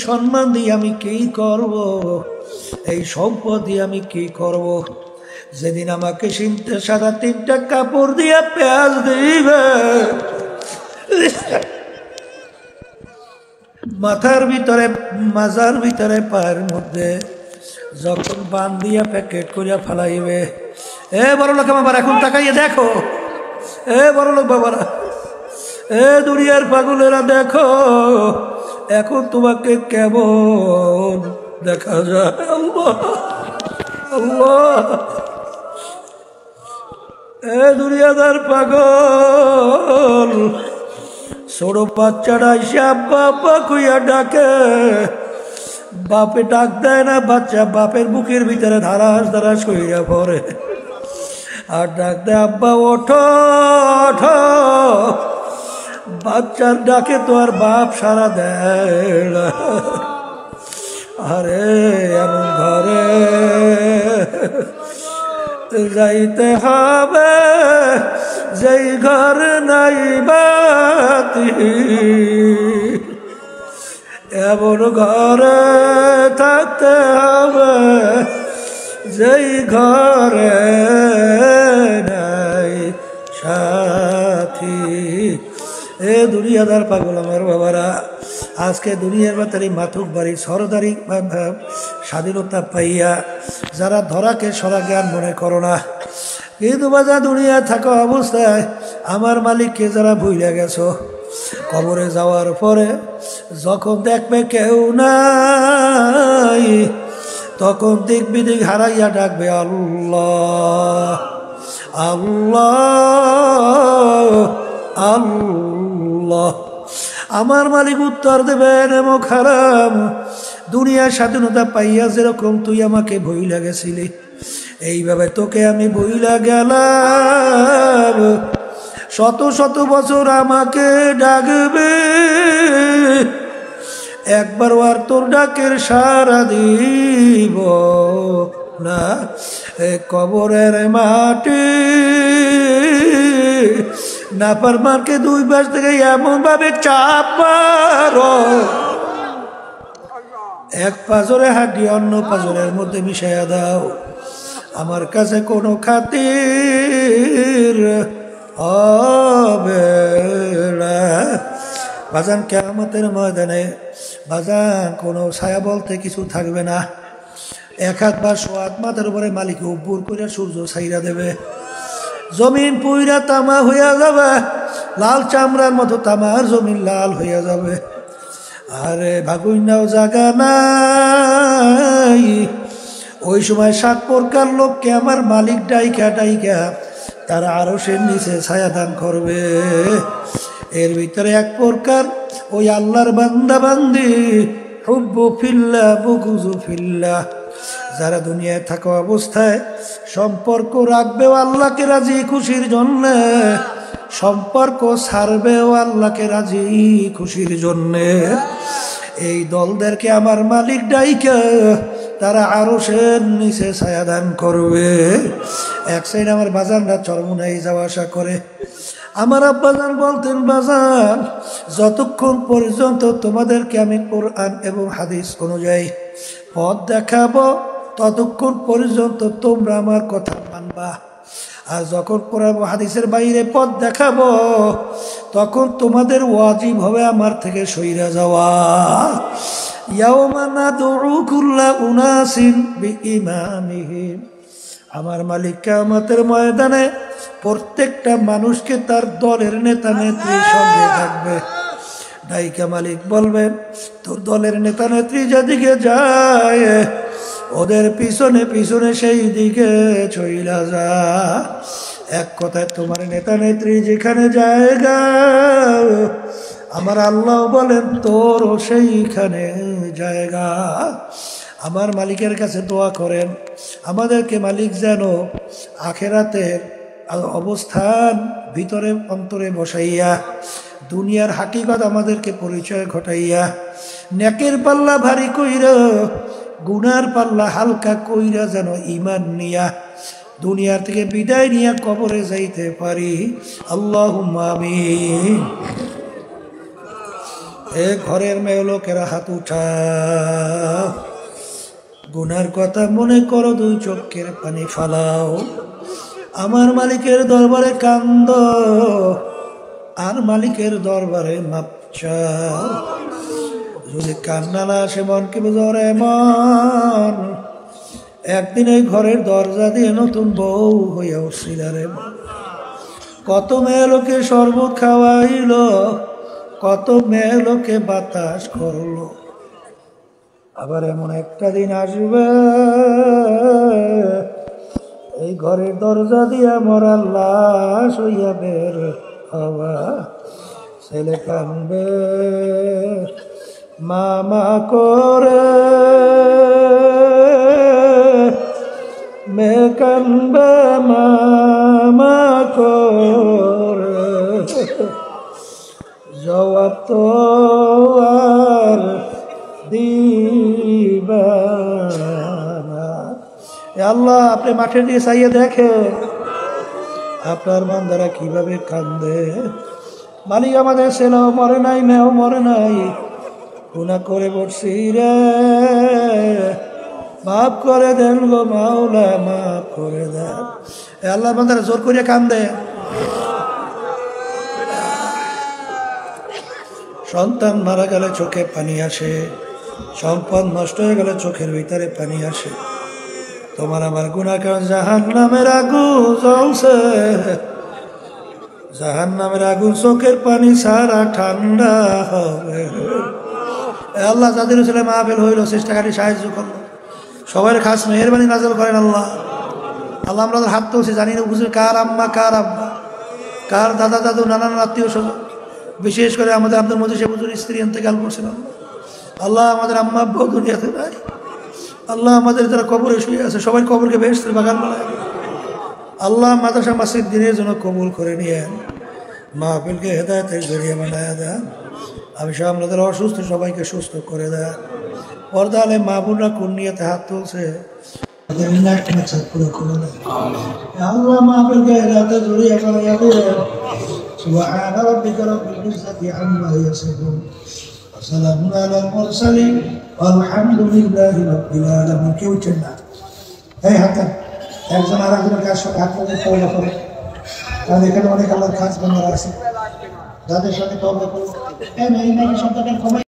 সম্মান দিয়ে আমি কি করব, এই সম্পদ দিয়ে আমি কি করব? যেদিন আমাকে সাদা 3টা কাপড় দিয়ে পেঁয়াজ দিবে, মাথার ভিতরে মাজার ভিতরে পায়ের মধ্যে যখন বান দিয়া প্যাকেট করিয়া ফেলাইবে, এ বড় লোক বাবার এখন তাকাইয়ে দেখো, এ বড় লোক বাবারা, এ দুনিয়ার পাগলেরা দেখো, এখন তোমাকে কেমন দেখা যায়। আল্লাহ আল্লাহ, এ দুনিয়াদার পাগল, ছোট বাচ্চারা এসে আব্বা আব্বা কইয়া ডাকে, বাপে ডাক দেয় না, বাচ্চা বাপের বুকের ভিতরে ধারাস ধারাস কইয়া পড়ে আর ডাক দেয় আব্বা ওঠো ওঠো। বাচ্চার ডাকে তো আর বাপ সারা দেয় না। আরে এমন ঘরে যাইতে হবে যেই ঘর নাই বাতি, এমন ঘরে থাকতে হবে যেই ঘরে নাই সাথী। এ দুনিয়াদার পাগল আমার বাবারা, আজকে দুনিয়ার বাতারি মাথুক বাড়ি সরদারি স্বাধীনতা পাইয়া যারা ধরাকে সরা জ্ঞান মনে করো না, কিন্তু বাজা দুনিয়া থাকা অবস্থায় আমার মালিককে যারা ভুলে গেছো, কবরে যাওয়ার পরে যখন দেখবে কেউ নাই, তখন দিক বিদিক হারাইয়া ডাকবে আল্লাহ আল্লাহ আল্লাহ। আমার মালিক উত্তর দেবেন এমন খারাপ, দুনিয়ার স্বাধীনতা পাইয়া যেরকম তুই আমাকে ভুইলা গেছিলি, এইভাবে তোকে আমি ভুইলা গেলাম। শত শত বছর আমাকে ডাকবে, একবার আর তোর ডাকের সারা দিব না। কবরের মাটি নাপার মারকে 2 পাশ থেকে এমন ভাবে চাপ মারো, এক পাজরে হাড্ডি অন্য পাজরের মধ্যে মিশাইয়া দাও, আমার কাছে কোনো খাতির হবে না। বাজান কিয়ামতের ময়দানে বাজান কোনো ছায়া বলতে কিছু থাকবে না। 1 হাত বা 100 হাত মাথার উপরে মালিক উব্বুর করে সূর্য ছাইরা দেবে, জমিন পুইরা তামা হইয়া যাবে, লাল চামড়ার মতো তামার জমিন লাল হইয়া যাবে। আরে ভাগুইনাও জাগা নাই। ওই সময় 7 প্রকার লোককে আমার মালিক ডাইকা ডাইকা তারা আরশের নিচে ছায়া দান করবে। এর ভিতরে 1 প্রকার ওই আল্লাহর বান্দা বান্দি, হুব্বু ফিল্লাহ বুগুজু ফিল্লাহ, যারা দুনিয়ায় থাকা অবস্থায় সম্পর্ক রাখবেও আল্লাহকে রাজি খুশির জন্য, সম্পর্ক ছাড়বেও আল্লাহকে রাজি খুশির জন্য। এই দলদেরকে আমার মালিক ডাইকা তারা আরশের নিচে ছায়া দান করবে। এক সাইড আমার বাজানরা চরমুনাই যাওয়া আসা করে, আমার আব্বাজান বলতেন, বাজান যতক্ষণ পর্যন্ত তোমাদেরকে আমি কোরআন এবং হাদিস অনুযায়ী পথ দেখাবো, ততক্ষণ পর্যন্ত তোমরা আমার কথা মানবা, আর যখন কোরআন ও হাদিসের বাইরে পথ দেখাবো, তখন তোমাদের ওয়াজিব হবে আমার থেকে সইরা যাওয়া। ইয়াউমা নাদউ কুল্লা উনাসিন বিইমামিহিম, আমার মালিক কিয়ামতের ময়দানে প্রত্যেকটা মানুষকে তার দলের নেতা নেত্রীর সঙ্গে থাকবে। ডাইকা মালিক বলবেন, তোর দলের নেতা নেত্রী যেদিকে যায় ওদের পিছনে পিছনে সেই দিকে চইলা যা। এক কথায় তোমার নেতা নেত্রী যেখানে জায়গা, আমার আল্লাহ বলেন তোরও সেইখানে জায়গা। আমার মালিকের কাছে দোয়া করেন আমাদেরকে মালিক যেন আখেরাতের অবস্থান ভিতরে অন্তরে বসাইয়া দুনিয়ার হাকিকত আমাদেরকে পরিচয় ঘটাইয়া, নেকের পাল্লা ভারী কইরা গুনার পাল্লা হালকা কইরা যেন ঈমান নিয়া দুনিয়ার থেকে বিদায় নিয়ে কবরে যাইতে পারি। আল্লাহুম্মা আমিন। এ ঘরের মেয়ে লোকেরা হাত উঠাও, গুনার কথা মনে করো, দুই চোখের পানি ফালাও, আমার মালিকের দরবারে কান্দ, আর মালিকের দরবারে মাপ চাও। যদি কান্না না আসে মনকে বুঝরে মন, একদিন এই ঘরের দরজা দিয়ে নতুন বউ হইয়া উঠছিল রে। কত মেয়ে লোকে শরবত খাওয়াইল, কত মেয়ে লোকে বাতাস করলো, আবার এমন একটা দিন আসবে এই ঘরের দরজা দিয়া মরার লাশ হইয়া বের হওয়া। ছেলে কানবে মামা করে, মেয়ে কানবে মামা করে, জবাব তো আর দিবা না। আল্লাহ, আপনি মাঠের দিকে চাইয়ে দেখে আপনার বান্দারা কিভাবে কান্দে। মালিক, আমাদের ছেলেও মরে নাই, মেয়েও মরে নাই, গুনাহ করে বসছি রে, মাফ করে দেন গো মাওলা, মাফ করে দেন। আল্লাহ, বান্দারা জোর করে কান্দে। সন্তান মারা গেলে চোখে পানি আসে, সম্পদ নষ্ট হয়ে গেলে চোখের ভিতরে পানি আসে। তোমার আমার গুনাহ কারণ জাহান্নামের আগুন জ্বলছে, জাহান্নামের আগুন চোখের পানি ছাড়া ঠান্ডা হবে। আল্লাহ, যাদের ছেলে মাহফিল হইল চেষ্টাকারী সাহায্য করলো, সবার খাস মেহেরবানি নাজল করেন আল্লাহ। আল্লাহ, আমরা হাত তুলছি, জানি না বুঝি কার আম্মা, কার আব্বা, কার দাদা দাদু, নানান আত্মীয় স্বজন, বিশেষ করে আমাদের আব্দুল মজিদ সাহেব হুজুর স্ত্রী ইন্তেকাল করছেন। আল্লাহ, আমাদের আম্মা আব্বাও দুনিয়াতে নাই। আল্লাহ, আমাদের যারা কবরে শুয়ে আছে সবাই কবরকে বেহেশতের বাগান বানায়। আল্লাহ, মাদ্রাসা মসজিদ দিনের জন্য কবুল করে নিয়েন, মাহফিলকে হেদায়েতের জরিয়া বানায় দেন। আমি সব আমাদের অসুস্থ সবাইকে সুস্থ করে দেন। পর্দা আলে মা বোনরা কোন নিয়তে হাত তুলছে আল্লাহ, মাহফিলকে হেদায়েতের জরিয়া বানায় দেন। سبحان ربك رب العزة عما يصفون وسلام على المرسلين والحمد لله رب العالمين। কেউ চেন না, এই হাতে একজন আর একজনের কাজ সাথে হাত ধরে তওবা করে, কারণ এখানে অনেক আল্লাহর কাজ বানার আছে, যাদের সাথে তওবা করো এই শব্দটা